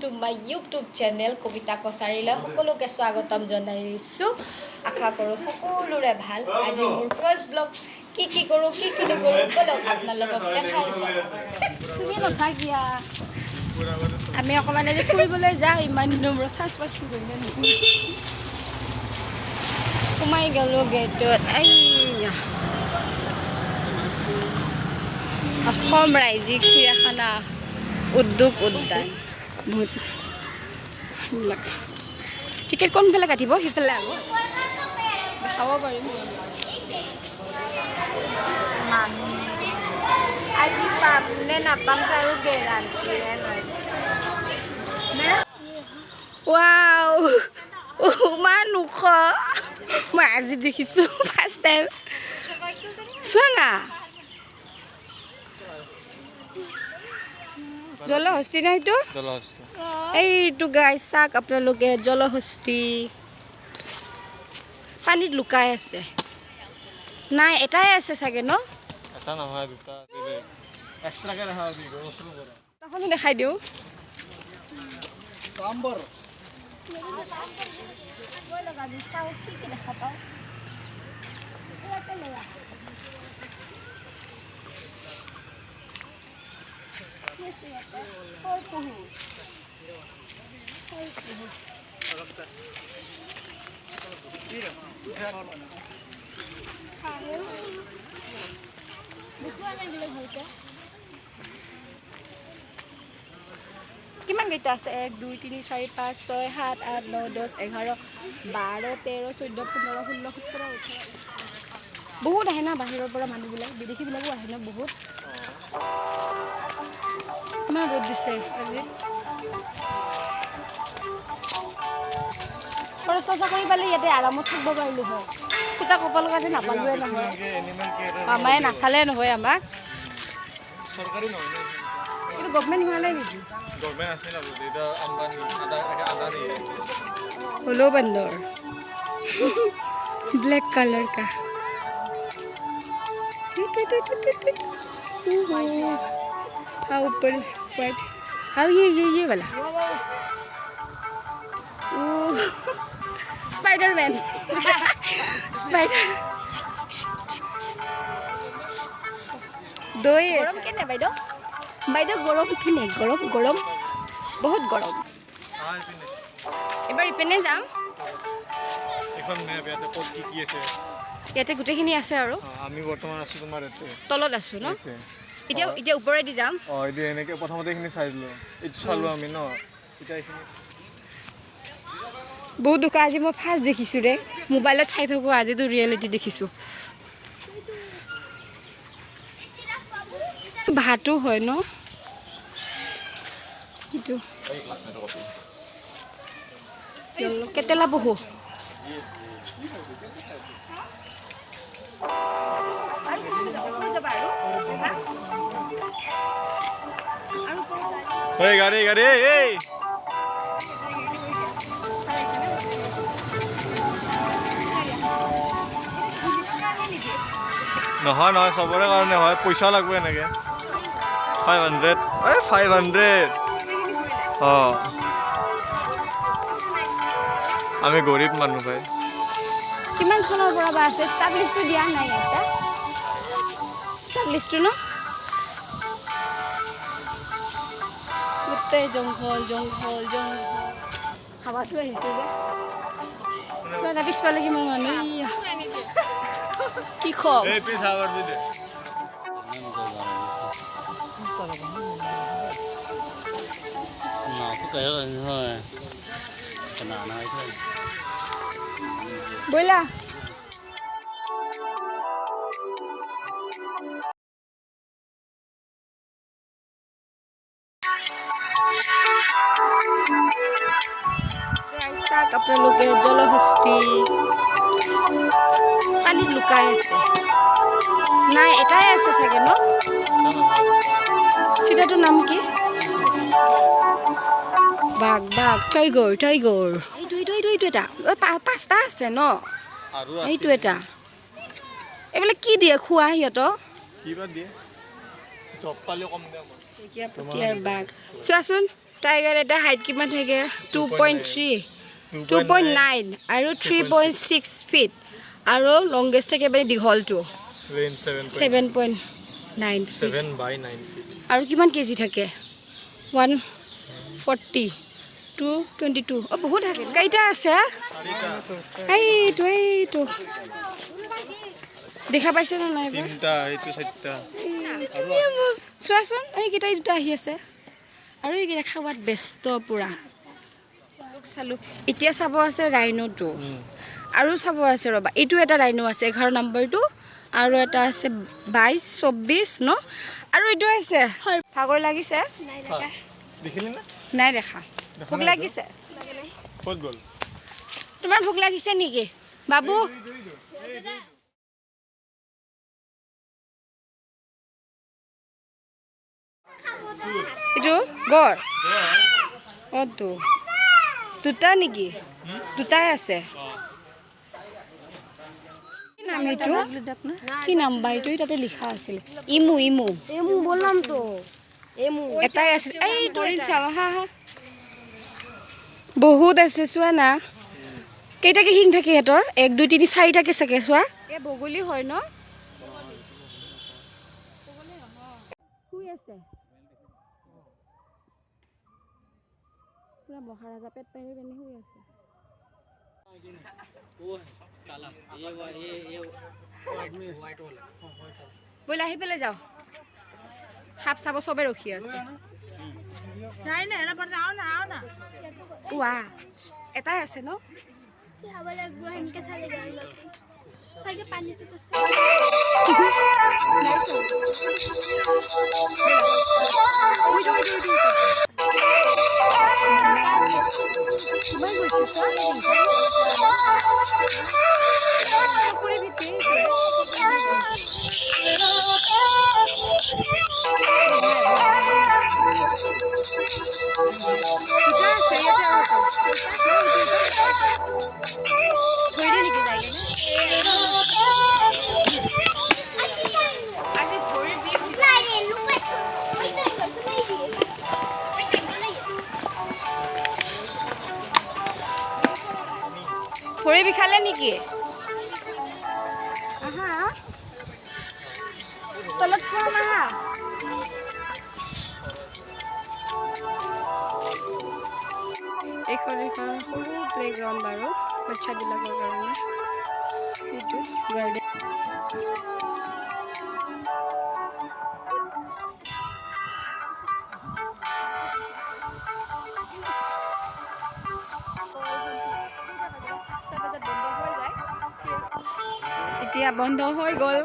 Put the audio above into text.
To my YouTube channel কবিতা কছাৰীলৈ সকলোকে স্বাগতম জনাইছোঁ। আশা কৰোঁ সকলোৰে ভাল। আজি মোৰ ফাৰ্ষ্ট ব্লগ কি কৰোঁ কি নকৰোঁ বলক আপোনালোকক দেখাই যাওঁ। তুমি নাথাকিয়া আমি অকণমান আজি ফুৰিবলৈ যাওঁ। ইমান দিনৰ মূৰত চাঞ্চ পাইছোঁ সোমাই গ'লোঁ গেটত। এইয়া অসম ৰাজ্যিক চিৰিয়াখানা উদ্যোগ উদ্যান বহুত সেইবিলাক টিকেট কোনফালে কাটিব সিফালে আকৌ দেখাব পাৰিম। আজি পাম নে নাপাম আৰু গেৰাণ্টিয়ে নাই। ৱাও ইমান ওখ মই আজি দেখিছোঁ ফাৰ্ষ্ট টাইম। চোৱা না জলহস্তি ন এইটো এইটো গাই চাওক আপোনালোকে জলহস্তি পানীত লুকাই আছে। নাই এটাই আছে চাগে ন তখনো দেখাই দিওঁ। দেখা পাওঁ কিমান কেইটা আছে 1 2 3 4 5 6 7 8 9 10 11 12 13 14 15 16 17 18 বহুত আহে না বাহিৰৰ পৰা মানুহবিলাক বিদেশীবিলাকো আহে না বহুত। ইমান ৰ'দ দিছে আজি। খৰচ কৰি পালে ইয়াতে আৰামত থাকিব পাৰিলোঁ হয়। খুটা কপাল কাটি নাপালোৱে নহয়। মামায়ে নাচালে নহয় আমাক। চৰকাৰী নহয় কিন্তু গভমেণ্ট হোৱা নাই নেকি? গভমেণ্ট আছে না এটা আম্বানি আদানি হ'লেও বান্দৰ ব্লেক কালাৰ কা हाँ ऊपर वाइट हाँ ये वाला स्पाइडरमैन स्पाइडर दो गरम केने বাইদেউ বাইদেউ গৰম কেনে গৰম বহুত গৰম। এবাৰ ইপিনে যাম। এখন ইয়াতে ক'ত কি আছে ইয়াতে গোটেইখিনি আছে আৰু আমি বৰ্তমান আছোঁ তোমাৰ ইয়াতে তলত আছোঁ ন এতিয়া ওপৰেদি যাম। এতিয়া এনেকৈ প্ৰথমতে এইখিনি চাইছিলোঁ এইটো চালোঁ আমি ন এতিয়া এইখিনি বহুত দুখ। আজি মই ফাৰ্ষ্ট দেখিছোঁ ৰে মোবাইলত চাই থাকোঁ আজিতো ৰিয়েলিটি দেখিছোঁ। ভাতো হয় ন এইটো কেটেলা বহু গাড়ী এই নহয় চবৰে কাৰণে হয় পইচা লাগব এনেকৈ 500 500 আমি গৰীব মানুহ পাই। কিমান চনৰ পৰা বা আছে ষ্টাব্লিছটো দিয়া নাই এটা ষ্টাব্লিছটো ন গোটেই জংঘল হাৱাটো আহিছে যে পিছফালে কিমান মানুহ কি খব বইলা আপোনালোকে জলহস্তি পানীত লুকাই আছে। নাই এটাই আছে চাগে ন চিটাটোৰ নাম কি? বাঘ টাইগৰ এইটো এটা 5টা আছে ন এইটো এটা। এইবিলাক কি দিয়ে খোৱা সিহঁতক? কিবা দিয়ে জব পালে কম দাম পটিয়াৰ বাঘ চোৱাচোন টাইগাৰ এটা হাইট কিমান থাকে 2.3 2.9 আৰু 3.6 ফিট আৰু লংগেষ্ট একেবাৰে দীঘলটো 7.9 ফিট 7/9 feet আৰু কিমান কেজি থাকে 140 222 বহুত থাকে কেইটা আছে এইটো দেখা পাইছে নে নাই তিনটা এইটো চাৰিটা চোৱাচোন এইকেইটাই দুটা আহি আছে আৰু এইকেইটা খাৱাত ব্যস্ত পুৰা চালোঁ এতিয়া চাব আছে ৰাইনোটো আৰু চাব আছে ৰ'বা এইটো এটা ৰাইনো আছে 11 নম্বৰটো আৰু এটা আছে 22 24 ন আৰু এইটো আছে ভাগৰ লাগিছে দেখিলি না নাই দেখা ভোক লাগিছে ক'ত গ'ল তোমাৰ ভোক লাগিছে নেকি বাবু এইটো গড় অটো দুটা নেকি দুটাই আছে নাম এইটো কি নাম বা এইটো তাতে লিখা আছিলে ইমু ইমু এমু বললাম তো এমু এটাই আছে এইটো চাবা হা হা বহুত আছে চোৱা না কেইটাকে শিং থাকে সিহঁতৰ 1 2 3 4টাকে চাগে চোৱা এই বগলী হয় ন শুই আছে পুৰা মহাৰাজা পেট পাৰি পেনি শুই আছে ব'ল আহি পেলাই যাওঁ সাপ চাব চবে ৰখি আছে এটাই আছে ন ভৰি বিষালে নেকি আহা তলত কম আহা এইখন সৰু প্লেগ্ৰাউণ্ড বাৰু বাচ্চাবিলাকৰ কাৰণে এইটো গাৰ্ডেন এতিয়া বন্ধ হৈ গ'ল